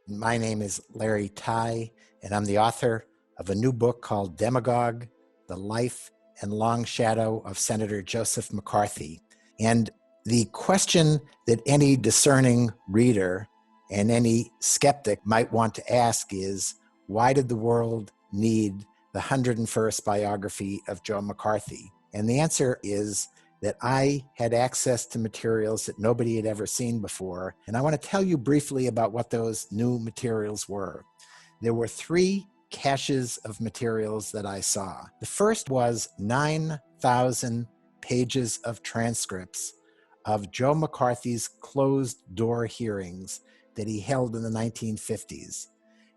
My name is Larry Tye, and I'm the author of a new book called Demagogue, The Life and Long Shadow of Senator Joseph McCarthy. And the question that any discerning reader and any skeptic might want to ask is, why did the world need the 101st biography of Joe McCarthy? And the answer is that I had access to materials that nobody had ever seen before. And I want to tell you briefly about what those new materials were. There were 3 caches of materials that I saw. The first was 9,000 pages of transcripts of Joe McCarthy's closed-door hearings that he held in the 1950s.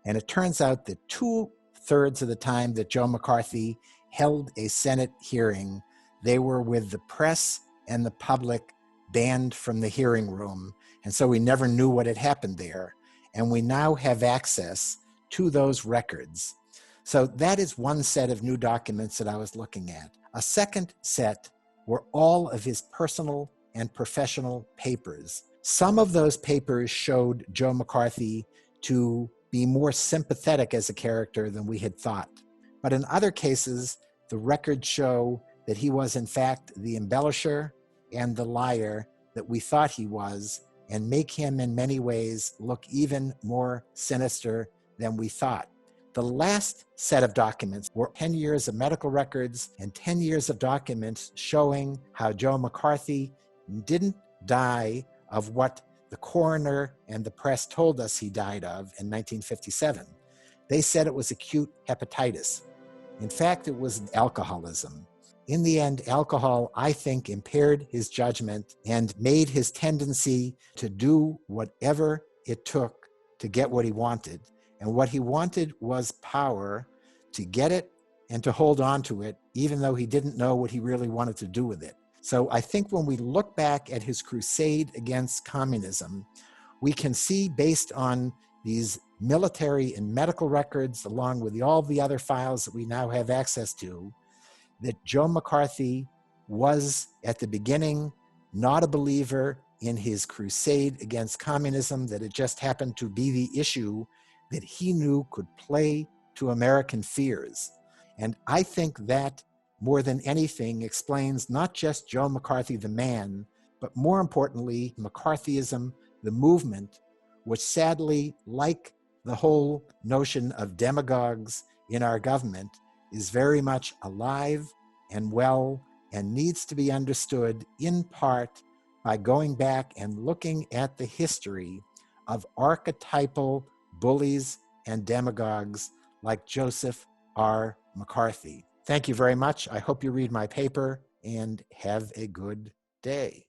And it turns out that 2/3 of the time that Joe McCarthy held a Senate hearing, they were with the press and the public banned from the hearing room. And so we never knew what had happened there. And we now have access to those records. So that is one set of new documents that I was looking at. A second set were all of his personal and professional papers. Some of those papers showed Joe McCarthy to be more sympathetic as a character than we had thought. But in other cases, the records show that he was in fact the embellisher and the liar that we thought he was, and make him in many ways look even more sinister than we thought. The last set of documents were 10 years of medical records and 10 years of documents showing how Joe McCarthy didn't die of what the coroner and the press told us he died of in 1957. They said it was acute hepatitis. In fact, it was alcoholism. In the end, alcohol, I think, impaired his judgment and made his tendency to do whatever it took to get what he wanted. And what he wanted was power, to get it and to hold on to it, even though he didn't know what he really wanted to do with it. So I think when we look back at his crusade against communism, we can see, based on these military and medical records, along with all the other files that we now have access to, that Joe McCarthy was, at the beginning, not a believer in his crusade against communism, that it just happened to be the issue that he knew could play to American fears. And I think that, more than anything, explains not just Joe McCarthy the man, but more importantly, McCarthyism, the movement, which sadly, like the whole notion of demagogues in our government, is very much alive and well, and needs to be understood in part by going back and looking at the history of archetypal bullies and demagogues like Joseph R. McCarthy. Thank you very much. I hope you read my paper and have a good day.